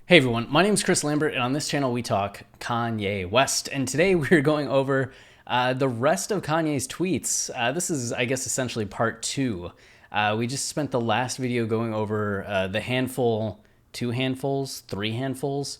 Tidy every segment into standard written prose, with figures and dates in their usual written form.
Hey everyone, my name is Chris Lambert, and on this channel we talk Kanye West. And today we're going over the rest of Kanye's tweets. This is, I guess, essentially part two. We just spent the last video going over the handful, two handfuls, three handfuls,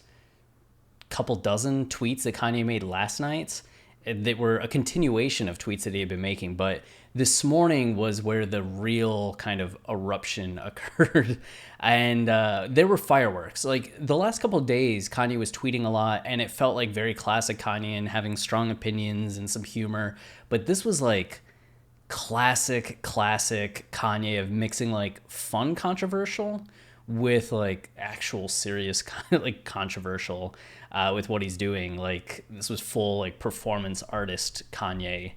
couple dozen tweets that Kanye made last night that were a continuation of tweets that he had been making. But this morning was where the real kind of eruption occurred. And there were fireworks. Like the last couple of days, Kanye was tweeting a lot and it felt like very classic Kanye and having strong opinions and some humor. But this was like classic Kanye of mixing like fun controversial with like actual serious kind of like controversial with what he's doing. Like this was full like performance artist Kanye.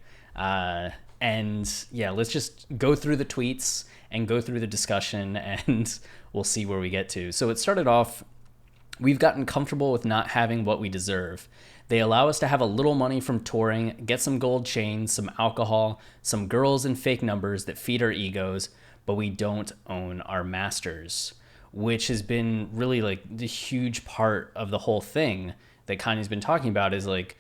And yeah, let's just go through the tweets and go through the discussion and we'll see where we get to. So it started off, we've gotten comfortable with not having what we deserve. They allow us to have a little money from touring, get some gold chains, some alcohol, some girls and fake numbers that feed our egos, but we don't own our masters, which has been really like the huge part of the whole thing that Kanye's been talking about is like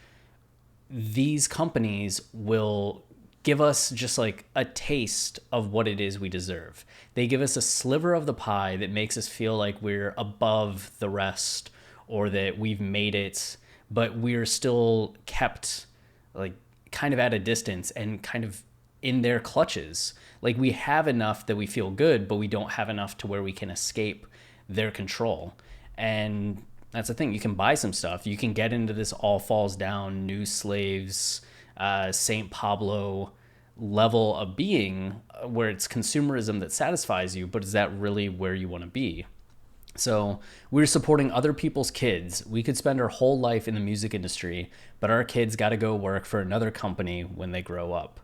these companies will give us just like a taste of what it is we deserve. They give us a sliver of the pie that makes us feel like we're above the rest or that we've made it, but we're still kept like kind of at a distance and kind of in their clutches. Like we have enough that we feel good, but we don't have enough to where we can escape their control. And that's the thing. You can buy some stuff. You can get into this all falls down, new slaves, St. Pablo level of being where it's consumerism that satisfies you, but is that really where you want to be? So we're supporting other people's kids. We could spend our whole life in the music industry, but our kids got to go work for another company when they grow up.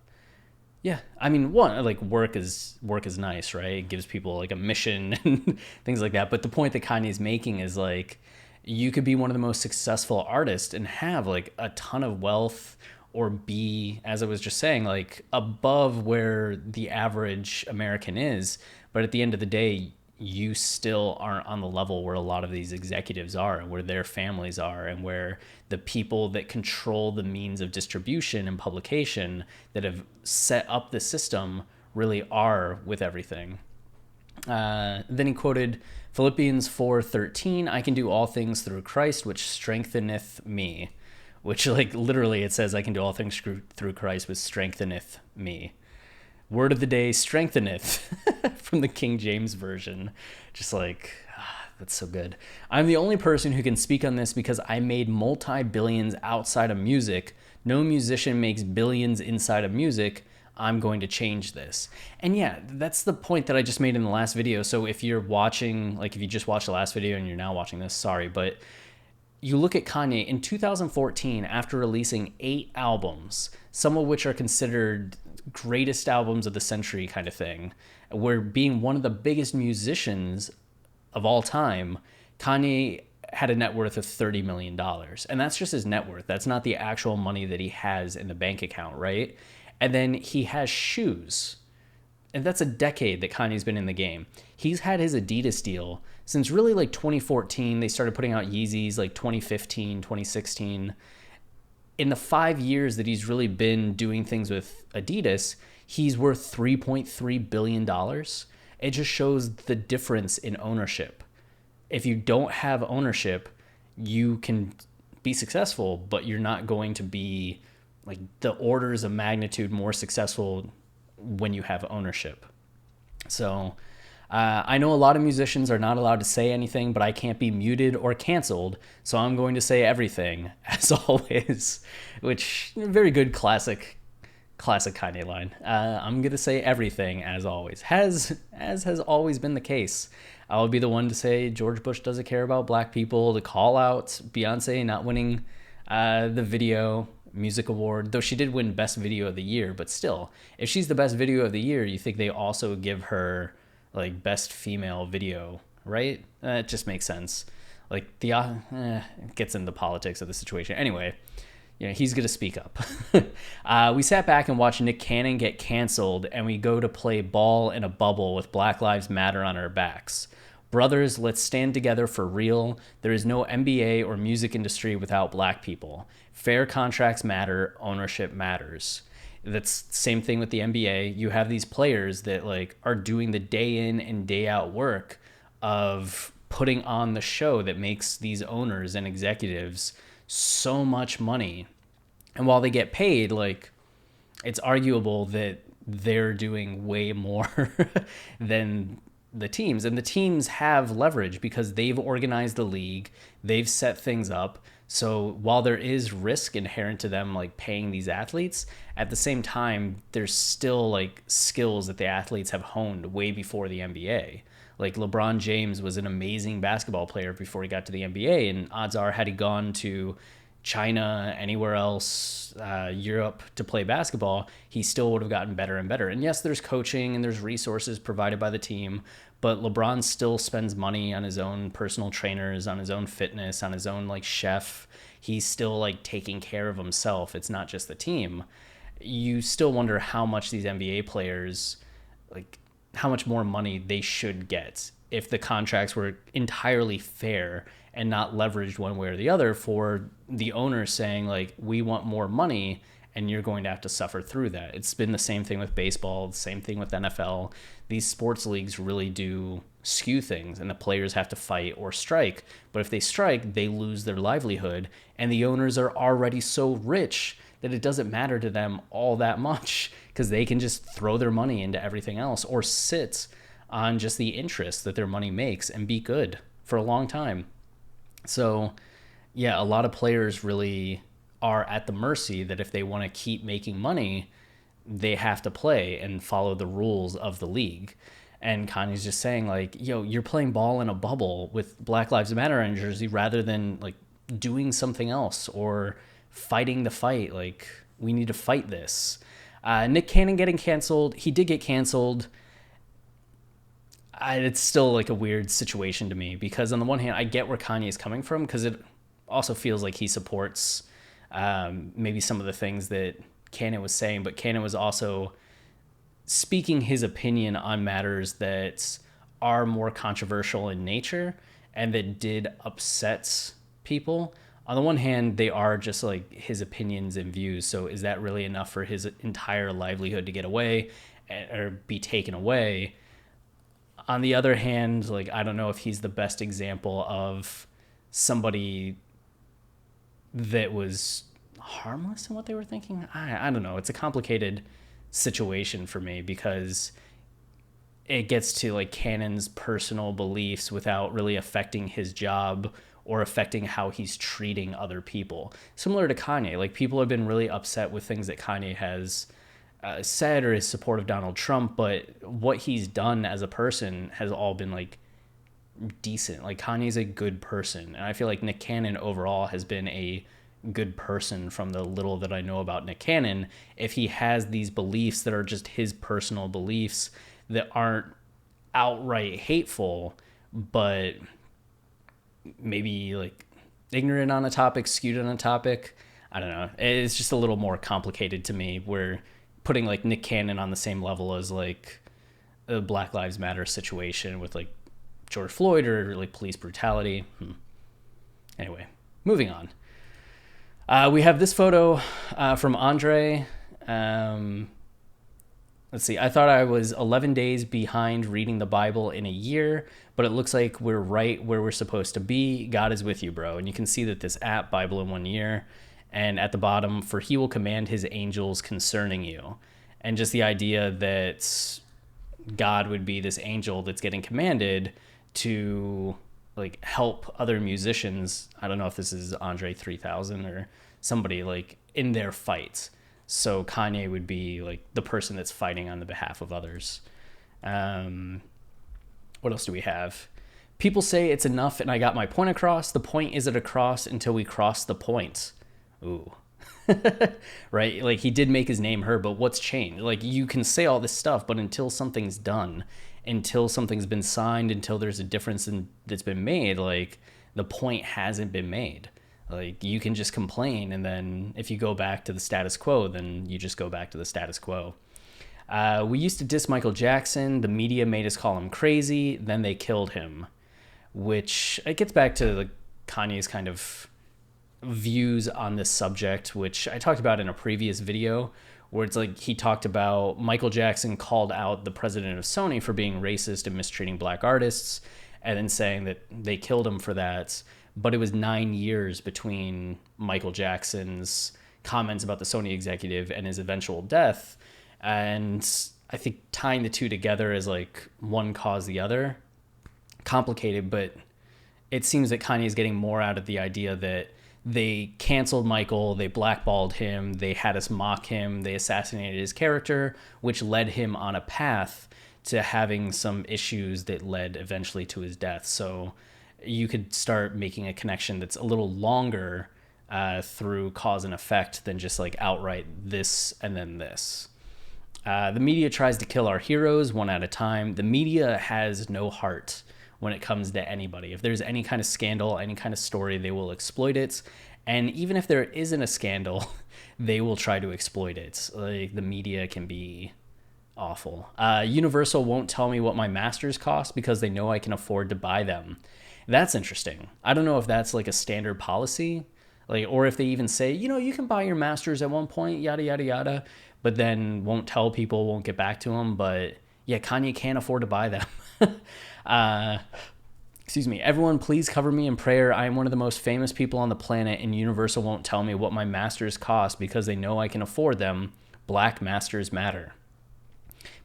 Yeah, I mean, one, like work is nice, right? It gives people like a mission and things like that. But the point that Kanye's making is like, you could be one of the most successful artists and have like a ton of wealth or be, as I was just saying, like above where the average American is. But at the end of the day, you still aren't on the level where a lot of these executives are and where their families are and where the people that control the means of distribution and publication that have set up the system really are with everything. Then he quoted Philippians 4:13, I can do all things through Christ, which strengtheneth me. Which like literally it says I can do all things through Christ, which strengtheneth me. Word of the day, strengtheneth, from the King James Version. Just like, that's so good. I'm the only person who can speak on this because I made multi-billions outside of music. No musician makes billions inside of music. I'm going to change this. And yeah, that's the point that I just made in the last video. So if you're watching, like if you just watched the last video and you're now watching this, sorry, but you look at Kanye in 2014 after releasing 8 albums, some of which are considered greatest albums of the century kind of thing, where being one of the biggest musicians of all time, Kanye had a net worth of $30 million. And that's just his net worth. That's not the actual money that he has in the bank account, right? And then he has shoes. And that's a decade that Kanye's been in the game. He's had his Adidas deal since really like 2014. They started putting out Yeezys like 2015, 2016. In the 5 years that he's really been doing things with Adidas, he's worth $3.3 billion. It just shows the difference in ownership. If you don't have ownership, you can be successful, but you're not going to be like the orders of magnitude more successful when you have ownership. So I know a lot of musicians are not allowed to say anything, but I can't be muted or canceled, so I'm going to say everything as always, which very good classic Kanye line. I'm going to say everything as always, as has always been the case. I'll be the one to say George Bush doesn't care about black people, to call out Beyonce not winning the video music award, though she did win best video of the year, but still, if she's the best video of the year, you think they also give her like best female video, right? It just makes sense. Like the it gets into the politics of the situation. Anyway, you know, he's gonna speak up. We sat back and watched Nick Cannon get canceled, and we go to play ball in a bubble with Black Lives Matter on our backs. Brothers, let's stand together for real. There is no NBA or music industry without black people. Fair contracts matter. Ownership matters. That's the same thing with the NBA. You have these players that like are doing the day in and day out work of putting on the show that makes these owners and executives so much money. And while they get paid, like, it's arguable that they're doing way more than the teams. And the teams have leverage because they've organized the league, they've set things up. So while there is risk inherent to them like paying these athletes, at the same time, there's still like skills that the athletes have honed way before the NBA. Like LeBron James was an amazing basketball player before he got to the NBA, and odds are had he gone to China, anywhere else, Europe to play basketball, he still would have gotten better and better. And yes, there's coaching and there's resources provided by the team, but LeBron still spends money on his own personal trainers, on his own fitness, on his own like chef. He's still like taking care of himself. It's not just the team. You still wonder how much these NBA players, like how much more money they should get if the contracts were entirely fair and not leveraged one way or the other for the owner saying like, we want more money and you're going to have to suffer through that. It's been the same thing with baseball, the same thing with NFL. These sports leagues really do skew things and the players have to fight or strike. But if they strike, they lose their livelihood and the owners are already so rich that it doesn't matter to them all that much because they can just throw their money into everything else or sit on just the interest that their money makes and be good for a long time. So yeah, a lot of players really are at the mercy that if they want to keep making money, they have to play and follow the rules of the league. And Kanye's just saying like, yo, you're playing ball in a bubble with Black Lives Matter on your jersey rather than like doing something else or fighting the fight. Like, we need to fight this. Nick Cannon getting canceled. He did get canceled. It's still like a weird situation to me because on the one hand, I get where Kanye is coming from because it also feels like he supports maybe some of the things that Cannon was saying, but Cannon was also speaking his opinion on matters that are more controversial in nature and that did upset people. On the one hand, they are just like his opinions and views. So is that really enough for his entire livelihood to get away or be taken away? On the other hand, like, I don't know if he's the best example of somebody that was harmless in what they were thinking. I don't know. It's a complicated situation for me because it gets to like Cannon's personal beliefs without really affecting his job or affecting how he's treating other people. Similar to Kanye, like people have been really upset with things that Kanye has said or his support of Donald Trump, but what he's done as a person has all been like decent. Like Kanye's a good person, and I feel like Nick Cannon overall has been a good person from the little that I know about Nick Cannon. If he has these beliefs that are just his personal beliefs that aren't outright hateful, but maybe like ignorant on a topic, skewed on a topic, I don't know. It's just a little more complicated to me where putting like Nick Cannon on the same level as like a Black Lives Matter situation with like George Floyd or like police brutality. Anyway, moving on. We have this photo from Andre. Let's see. I thought I was 11 days behind reading the Bible in a year, but it looks like we're right where we're supposed to be. God is with you, bro. And you can see that this app, Bible in 1 year, and at the bottom, for he will command his angels concerning you. And just the idea that God would be this angel that's getting commanded to like help other musicians. I don't know if this is Andre 3000 or somebody like in their fights. So Kanye would be like the person that's fighting on the behalf of others. What else do we have? People say it's enough and I got my point across. The point isn't across until we cross the point. Ooh. Right? Like he did make his name heard, but what's changed? Like you can say all this stuff, but until something's done, until something's been signed, until there's a difference that's been made, like the point hasn't been made. Like you can just complain, and then if you go back to the status quo, then you just go back to the status quo. We used to diss Michael Jackson. The media made us call him crazy. Then they killed him. which it gets back to the Kanye's kind of views on this subject, which I talked about in a previous video, where it's like he talked about Michael Jackson called out the president of Sony for being racist and mistreating black artists, and then saying that they killed him for that. But it was 9 years between Michael Jackson's comments about the Sony executive and his eventual death. And I think tying the two together is like one caused the other. Complicated, but it seems that Kanye is getting more out of the idea that they canceled Michael, they blackballed him, they had us mock him, they assassinated his character, which led him on a path to having some issues that led eventually to his death. So you could start making a connection that's a little longer through cause and effect than just like outright this and then this. The media tries to kill our heroes one at a time. The media has no heart when it comes to anybody. If there's any kind of scandal, any kind of story, they will exploit it. And even if there isn't a scandal, they will try to exploit it. Like, the media can be awful. Universal won't tell me what my masters cost because they know I can afford to buy them. That's interesting. I don't know if that's like a standard policy, like, or if they even say, you can buy your masters at one point, yada, yada, yada, but then won't tell people, won't get back to them. But yeah, Kanye can't afford to buy them. Excuse me. Everyone, please cover me in prayer. I am one of the most famous people on the planet, and Universal won't tell me what my masters cost because they know I can afford them. Black masters matter.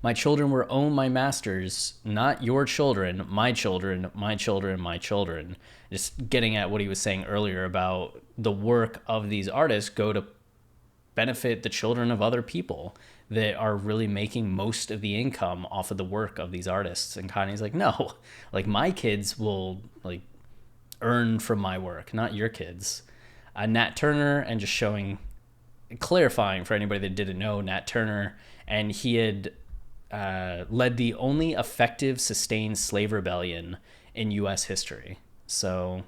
My children will own my masters, not your children, my children, my children, my children. Just getting at what he was saying earlier about the work of these artists go to benefit the children of other people that are really making most of the income off of the work of these artists. And Kanye's like, no, like, my kids will like earn from my work, not your kids. Nat Turner, and just clarifying for anybody that didn't know, Nat Turner, and he had led the only effective sustained slave rebellion in U.S. history. So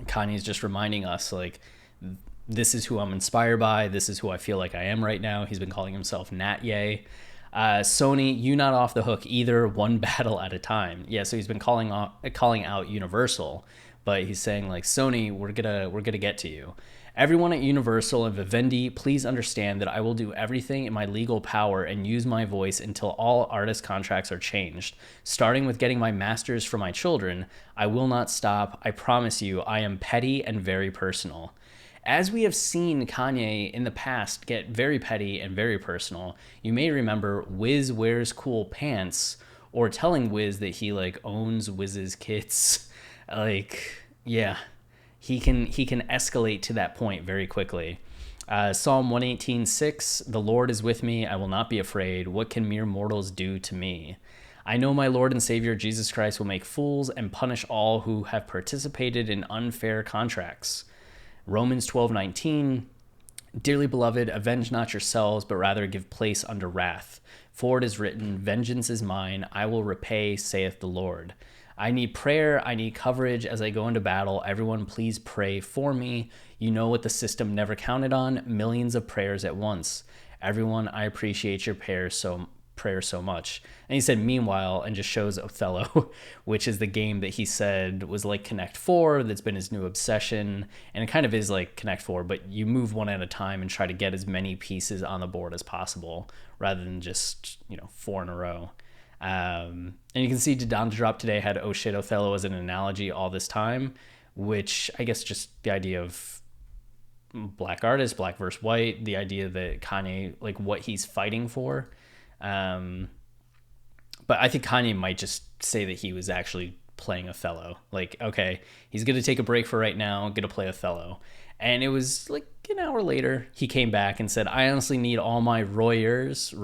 Kanye's just reminding us, like, this is who I'm inspired by. This is who I feel like I am right now. He's been calling himself Nat Ye. Sony, you not off the hook either, one battle at a time. Yeah, so he's been calling out Universal, but he's saying, like, Sony, we're gonna get to you. Everyone at Universal and Vivendi, please understand that I will do everything in my legal power and use my voice until all artist contracts are changed. Starting with getting my masters for my children, I will not stop. I promise you, I am petty and very personal. As we have seen Kanye in the past get very petty and very personal, you may remember Wiz wears cool pants, or telling Wiz that he like owns Wiz's kids. Like, yeah, he can escalate to that point very quickly. Psalm 118:6, the Lord is with me, I will not be afraid. What can mere mortals do to me? I know my Lord and Savior Jesus Christ will make fools and punish all who have participated in unfair contracts. Romans 12:19, dearly beloved, avenge not yourselves, but rather give place unto wrath. For it is written, vengeance is mine, I will repay, saith the Lord. I need prayer, I need coverage as I go into battle. Everyone, please pray for me. You know what the system never counted on, millions of prayers at once. Everyone, I appreciate your prayer so much. And he said, meanwhile, and just shows Othello, which is the game that he said was like Connect 4, that's been his new obsession. And it kind of is like Connect 4, but you move one at a time and try to get as many pieces on the board as possible, rather than just, 4 in a row. And you can see Don Drop today had oh shit Othello as an analogy all this time, which I guess just the idea of black artists, black versus white, the idea that Kanye, like, what he's fighting for. But I think Kanye might just say that he was actually playing Othello. Like, okay, he's going to take a break for right now, going to play Othello. And it was like an hour later, he came back and said, I honestly need all my Royers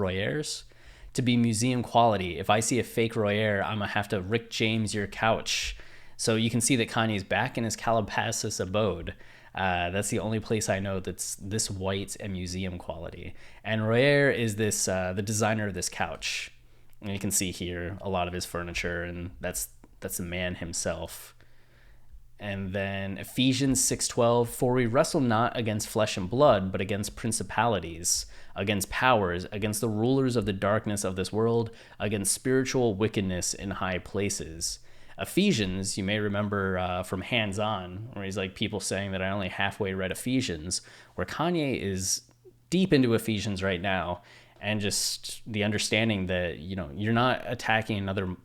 to be museum quality. If I see a fake Royer, I'm going to have to Rick James your couch. So you can see that Kanye's back in his Calabasas abode. That's the only place I know that's this white and museum quality. And Royer is this the designer of this couch. And you can see here a lot of his furniture, and that's the man himself. And then Ephesians 6:12, for we wrestle not against flesh and blood, but against principalities, against powers, against the rulers of the darkness of this world, against spiritual wickedness in high places. Ephesians, you may remember from Hands On, where he's like, people saying that I only halfway read Ephesians, where Kanye is deep into Ephesians right now, and just the understanding that, you know, you're not attacking another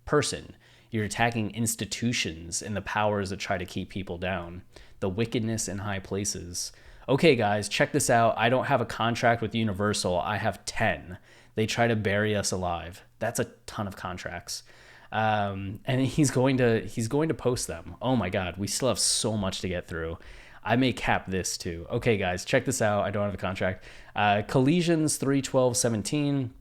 person, you're attacking institutions and the powers that try to keep people down, the wickedness in high places. Okay, guys, check this out. I don't have a contract with Universal. I have 10. They try to bury us alive. That's a ton of contracts. And he's going to post them. Oh my God, we still have so much to get through. I may cap this too. Okay, guys, check this out. I don't have a contract. Colossians 3:12-17.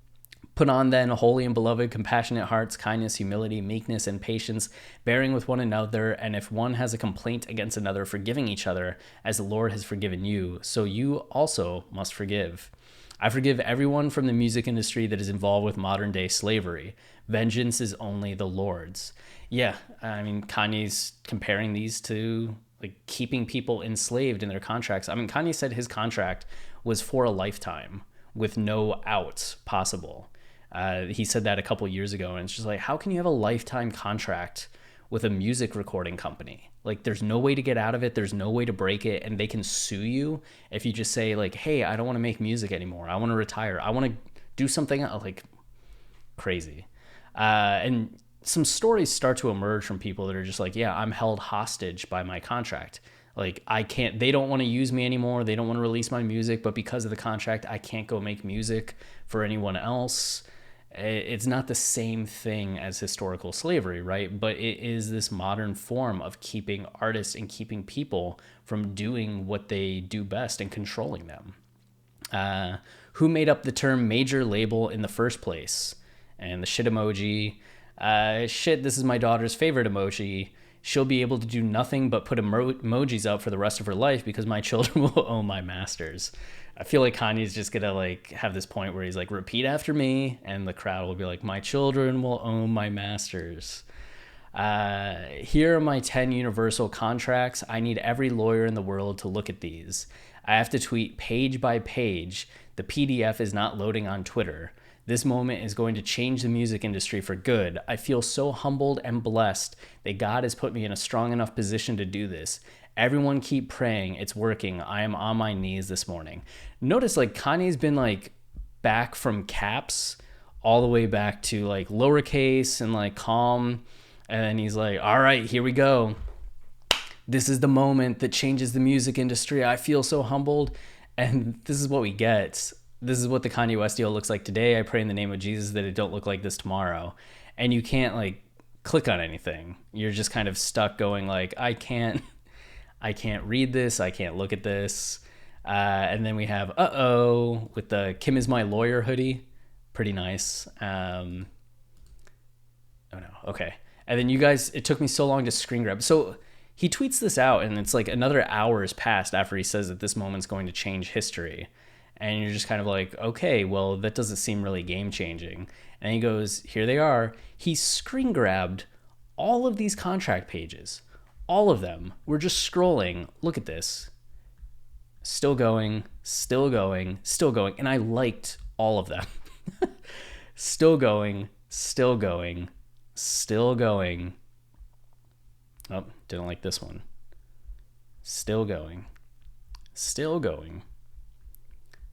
Put on then, holy and beloved, compassionate hearts, kindness, humility, meekness, and patience, bearing with one another, and if one has a complaint against another, forgiving each other, as the Lord has forgiven you, so you also must forgive. I forgive everyone from the music industry that is involved with modern day slavery. Vengeance is only the Lord's. Yeah, I mean, Kanye's comparing these to like keeping people enslaved in their contracts. I mean, Kanye said his contract was for a lifetime with no outs possible. He said that a couple years ago, and it's just like, how can you have a lifetime contract with a music recording company? Like, there's no way to get out of it. There's no way to break it, and they can sue you if you just say like, hey, I don't want to make music anymore. I want to retire. I want to do something like crazy. And some stories start to emerge from people that are just like, yeah, I'm held hostage by my contract. Like, I can't, they don't want to use me anymore. They don't want to release my music, but because of the contract, I can't go make music for anyone else. It's not the same thing as historical slavery, right? But it is this modern form of keeping artists and keeping people from doing what they do best and controlling them. Who made up the term major label in the first place? And the shit emoji. Shit, this is my daughter's favorite emoji. She'll be able to do nothing but put emojis up for the rest of her life because my children will own my masters. I feel like Kanye's just gonna like have this point where he's like, repeat after me, and the crowd will be like, my children will own my masters. Here are my 10 Universal contracts. I need every lawyer in the world to look at these. I have to tweet page by page. The PDF is not loading on Twitter. This moment is going to change the music industry for good. I feel so humbled and blessed that God has put me in a strong enough position to do this. Everyone keep praying. It's working. I am on my knees this morning. Notice like Kanye's been like back from caps all the way back to like lowercase and like calm. And then he's like, all right, here we go. This is the moment that changes the music industry. I feel so humbled. And this is what we get. This is what the Kanye West deal looks like today. I pray in the name of Jesus that it don't look like this tomorrow. And you can't like click on anything. You're just kind of stuck going like, I can't read this. I can't look at this. And then we have with the Kim is my lawyer hoodie. Pretty nice. Oh no. Okay. And then you guys, it took me so long to screen grab. So he tweets this out and it's like another hour has passed after he says that this moment's going to change history. And you're just kind of like, okay, well, that doesn't seem really game changing. And he goes, here they are. He screen grabbed all of these contract pages. All of them. We're just scrolling. Look at this. Still going, still going, still going. And I liked all of them. Still going, still going, still going. Oh, didn't like this one. Still going, still going,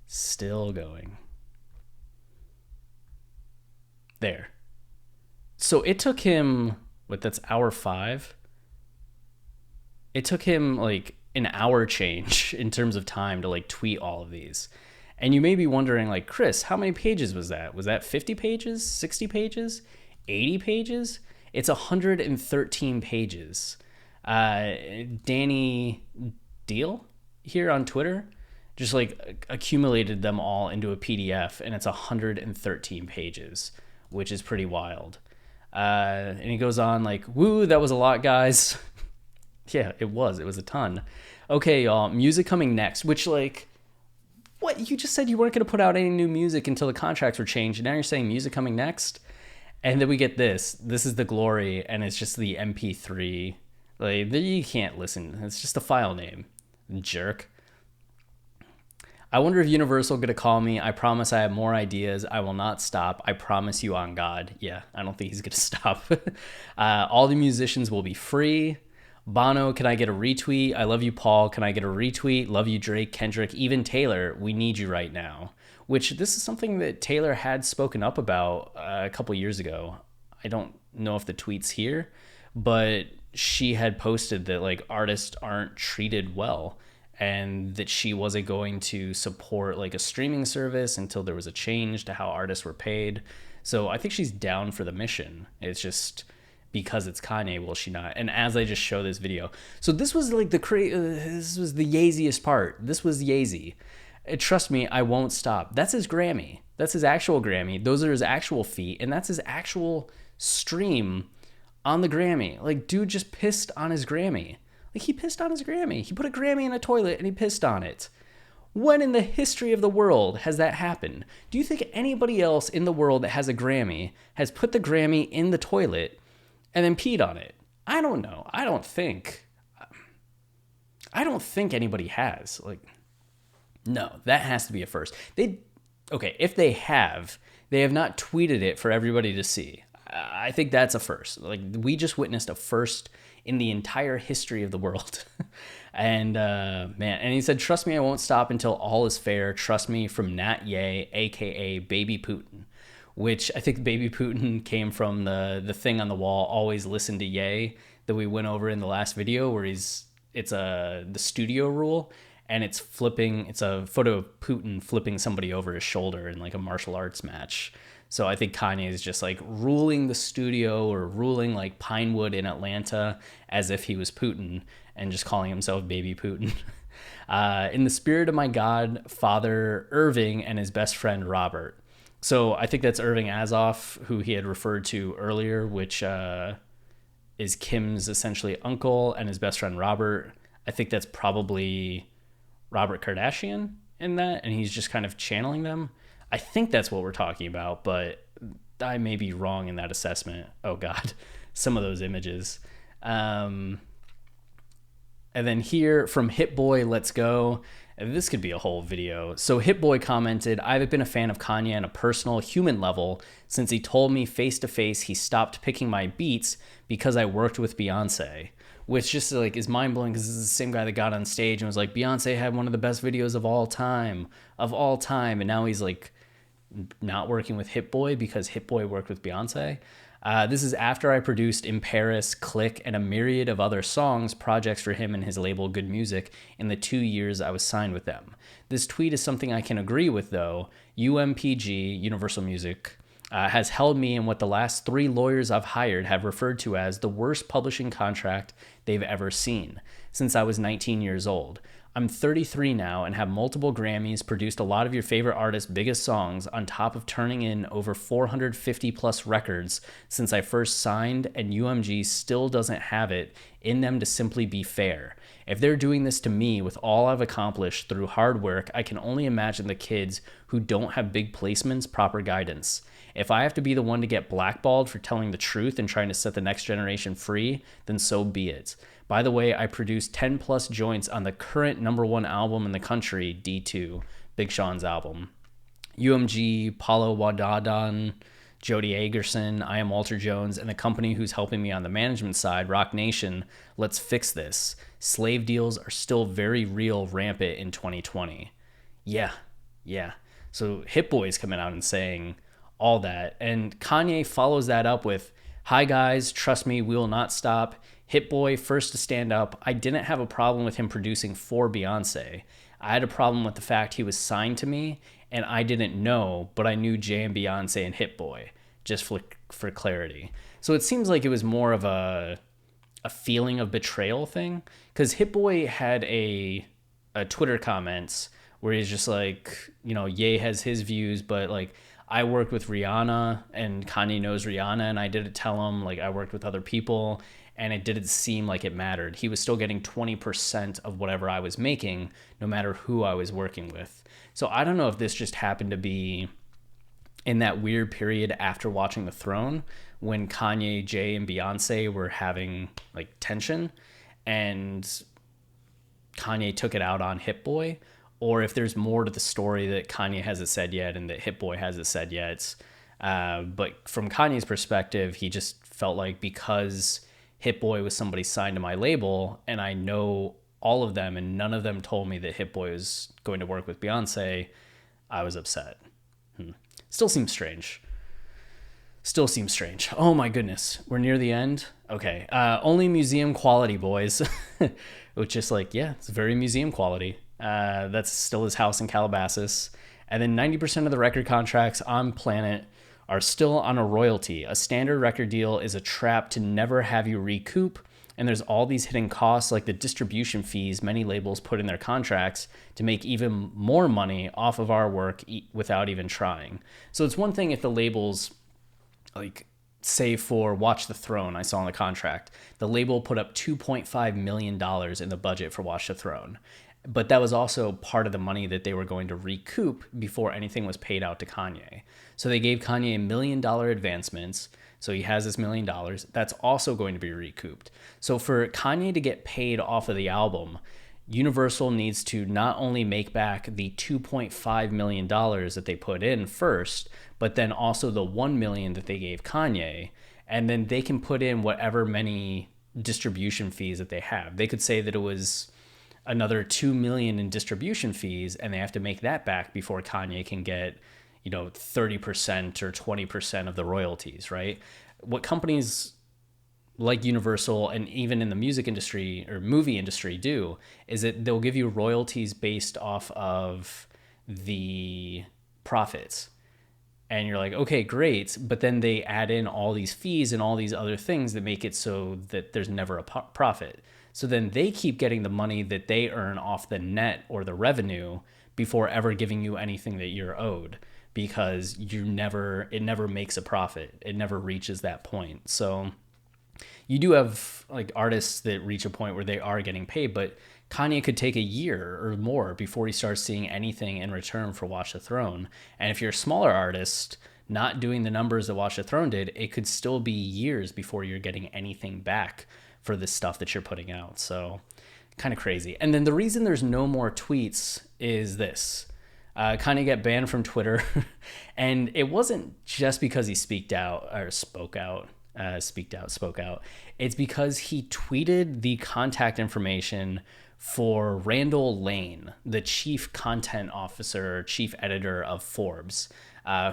still going. There. So it took him, that's hour 5. It took him like an hour change in terms of time to like tweet all of these. And you may be wondering like, Chris, how many pages was that? Was that 50 pages, 60 pages, 80 pages? It's 113 pages. Danny Deal here on Twitter just like accumulated them all into a PDF, and it's 113 pages, which is pretty wild. And he goes on like, woo, that was a lot, guys. Yeah, it was a ton. Okay, y'all, music coming next, which like, what? You just said you weren't going to put out any new music until the contracts were changed, and now you're saying music coming next? And then we get this. This is the glory, and it's just the MP3. Like, you can't listen. It's just a file name. Jerk. I wonder if Universal gonna call me. I promise I have more ideas. I will not stop. I promise you on God. Yeah, I don't think he's gonna stop. All the musicians will be free. Bono, can I get a retweet? I love you, Paul. Can I get a retweet? Love you, Drake, Kendrick, even Taylor. We need you right now. Which this is something that Taylor had spoken up about a couple years ago. I don't know if the tweet's here, but she had posted that like artists aren't treated well and that she wasn't going to support like a streaming service until there was a change to how artists were paid. So I think she's down for the mission. It's just because it's Kanye, will she not? And as I just show this video, so this was like this was the Yeeziest part. This was Yeezy. Trust me, I won't stop. That's his Grammy. That's his actual Grammy. Those are his actual feet, and that's his actual stream on the Grammy. Like, dude just pissed on his Grammy. Like, he pissed on his Grammy. He put a Grammy in a toilet and he pissed on it. When in the history of the world has that happened? Do you think anybody else in the world that has a Grammy has put the Grammy in the toilet and then peed on it? I don't know. I don't think anybody has. Like, no, that has to be a first. Okay, if they have not tweeted it for everybody to see. I think that's a first. Like, we just witnessed a first in the entire history of the world. And man, and he said, trust me, I won't stop until all is fair. Trust me, from Nat Ye, aka Baby Putin, which I think Baby Putin came from the thing on the wall, always listen to Ye, that we went over in the last video, where it's the studio rule, and it's a photo of Putin flipping somebody over his shoulder in like a martial arts match. So I think Kanye is just like ruling the studio, or ruling like Pinewood in Atlanta as if he was Putin, and just calling himself Baby Putin. In the spirit of my God, Father Irving and his best friend Robert. So I think that's Irving Azoff, who he had referred to earlier, which is Kim's essentially uncle, and his best friend Robert. I think that's probably Robert Kardashian in that, and he's just kind of channeling them. I think that's what we're talking about, but I may be wrong in that assessment. Oh God, some of those images. And then here from Hipboy, let's go. This could be a whole video. So Hipboy commented, I've been a fan of Kanye on a personal human level since he told me face to face he stopped picking my beats because I worked with Beyonce. Which just like is mind blowing, because this is the same guy that got on stage and was like, Beyonce had one of the best videos of all time. And now he's like not working with Hipboy because Hipboy worked with Beyonce. This is after I produced In Paris, Click, and a myriad of other projects for him and his label Good Music in the 2 years I was signed with them. This tweet is something I can agree with, though. UMPG, Universal Music, has held me in what the last 3 lawyers I've hired have referred to as the worst publishing contract they've ever seen since I was 19 years old. I'm 33 now and have multiple Grammys, produced a lot of your favorite artists' biggest songs, on top of turning in over 450 plus records since I first signed, and UMG still doesn't have it in them to simply be fair. If they're doing this to me with all I've accomplished through hard work, I can only imagine the kids who don't have big placements, proper guidance. If I have to be the one to get blackballed for telling the truth and trying to set the next generation free, then so be it. By the way, I produced 10 plus joints on the current #1 album in the country, D2, Big Sean's album. UMG, Paulo Wadadan, Jody Agerson, I Am Walter Jones, and the company who's helping me on the management side, Rock Nation, let's fix this. Slave deals are still very real, rampant in 2020. Yeah. So Hipboy's coming out and saying all that. And Kanye follows that up with, hi guys, trust me, we will not stop. Hipboy, first to stand up. I didn't have a problem with him producing for Beyonce. I had a problem with the fact he was signed to me and I didn't know, but I knew Jay and Beyonce and Hipboy, just for clarity. So it seems like it was more of a feeling of betrayal thing, because Hipboy had a Twitter comments where he's just like, Ye has his views, but like, I worked with Rihanna and Kanye knows Rihanna, and I didn't tell him like I worked with other people, and it didn't seem like it mattered. He was still getting 20% of whatever I was making, no matter who I was working with. So I don't know if this just happened to be in that weird period after watching The Throne, when Kanye, Jay, and Beyonce were having like tension, and Kanye took it out on Hipboy, or if there's more to the story that Kanye hasn't said yet and that Hipboy hasn't said yet. But from Kanye's perspective, he just felt like because Hipboy was somebody signed to my label and I know all of them and none of them told me that Hipboy was going to work with Beyonce, I was upset. Still seems strange. Oh my goodness. We're near the end. Okay. Only museum quality, boys. Which is like, yeah, it's very museum quality. That's still his house in Calabasas. And then 90% of the record contracts on planet are still on a royalty. A standard record deal is a trap to never have you recoup. And there's all these hidden costs like the distribution fees many labels put in their contracts to make even more money off of our work without even trying. So it's one thing if the labels, like say for Watch the Throne, I saw in the contract, the label put up $2.5 million in the budget for Watch the Throne. But that was also part of the money that they were going to recoup before anything was paid out to Kanye. So they gave Kanye $1 million advancements. So he has this $1 million. That's also going to be recouped. So for Kanye to get paid off of the album, Universal needs to not only make back the $2.5 million that they put in first, but then also the $1 million that they gave Kanye. And then they can put in whatever many distribution fees that they have. They could say that it was another $2 million in distribution fees, and they have to make that back before Kanye can get, 30% or 20% of the royalties, right? What companies like Universal and even in the music industry or movie industry do is that they'll give you royalties based off of the profits. And you're like, okay, great. But then they add in all these fees and all these other things that make it so that there's never a profit. So then they keep getting the money that they earn off the net or the revenue before ever giving you anything that you're owed, because it never makes a profit. It never reaches that point. So you do have like artists that reach a point where they are getting paid, but Kanye could take a year or more before he starts seeing anything in return for Watch the Throne. And if you're a smaller artist not doing the numbers that Watch the Throne did, it could still be years before you're getting anything back for the stuff that you're putting out. So kind of crazy. And then the reason there's no more tweets is this. Kanye got banned from Twitter. And it wasn't just because he spoke out. It's because he tweeted the contact information for Randall Lane, the chief content officer, chief editor of Forbes,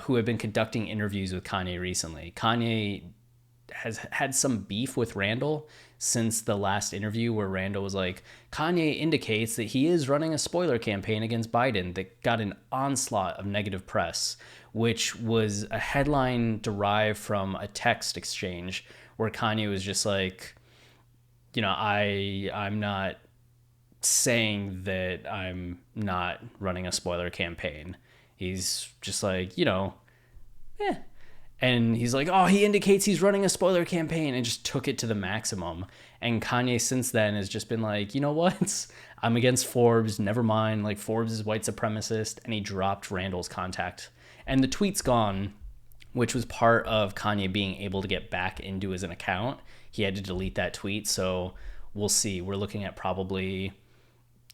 who had been conducting interviews with Kanye recently. Kanye has had some beef with Randall since the last interview where Randall was like, Kanye indicates that he is running a spoiler campaign against Biden that got an onslaught of negative press, which was a headline derived from a text exchange where Kanye was just like, I'm not saying that I'm not running a spoiler campaign. He's just like, And he's like, oh, he indicates he's running a spoiler campaign, and just took it to the maximum. And Kanye since then has just been like, you know what? I'm against Forbes. Never mind. Like, Forbes is white supremacist. And he dropped Randall's contact. And the tweet's gone, which was part of Kanye being able to get back into his account. He had to delete that tweet. So we'll see. We're looking at probably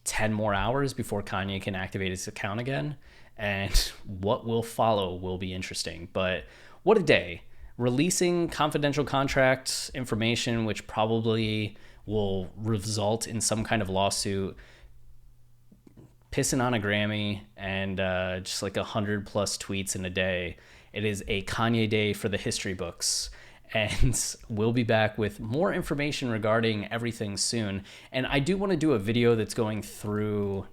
10 more hours before Kanye can activate his account again. And what will follow will be interesting. But what a day. Releasing confidential contract information, which probably will result in some kind of lawsuit, pissing on a Grammy, and just like 100+ tweets in a day. It is a Kanye day for the history books. And we'll be back with more information regarding everything soon. And I do want to do a video that's going through,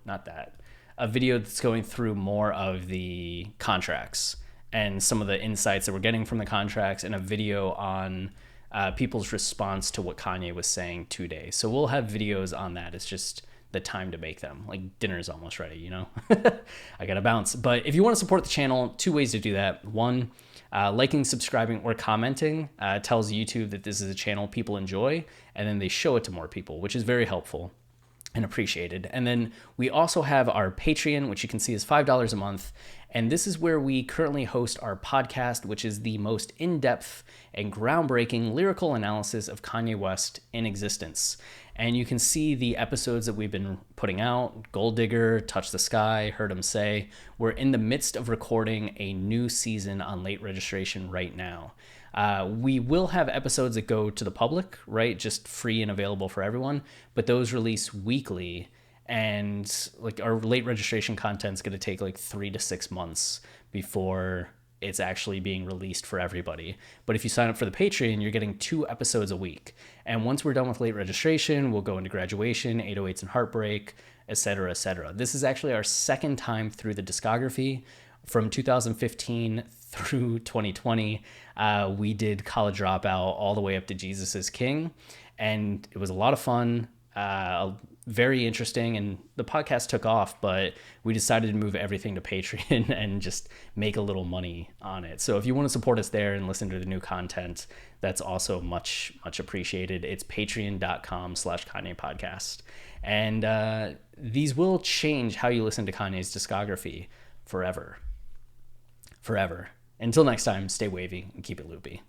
a video that's going through more of the contracts and some of the insights that we're getting from the contracts, and a video on people's response to what Kanye was saying today. So we'll have videos on that. It's just the time to make them. Like, dinner's almost ready, I gotta bounce. But if you want to support the channel, 2 ways to do that. One, liking, subscribing, or commenting tells YouTube that this is a channel people enjoy, and then they show it to more people, which is very helpful and appreciated. And then we also have our Patreon, which you can see is $5 a month. And this is where we currently host our podcast, which is the most in-depth and groundbreaking lyrical analysis of Kanye West in existence. And you can see the episodes that we've been putting out: Gold Digger, Touch the Sky, Heard 'Em Say. We're in the midst of recording a new season on late registration right now. We will have episodes that go to the public, right? Just free and available for everyone, but those release weekly. And like our late registration content's going to take like 3 to 6 months before it's actually being released for everybody. But if you sign up for the Patreon, you're getting 2 episodes a week. And once we're done with late registration, we'll go into graduation, 808s and heartbreak, etc., etc. This is actually our second time through the discography. From 2015 through 2020, we did College Dropout all the way up to Jesus is King. And it was a lot of fun, very interesting, and the podcast took off, but we decided to move everything to Patreon and just make a little money on it. So if you want to support us there and listen to the new content, that's also much, much appreciated. It's patreon.com/Kanye podcast. And these will change how you listen to Kanye's discography forever. Until next time, stay wavy and keep it loopy.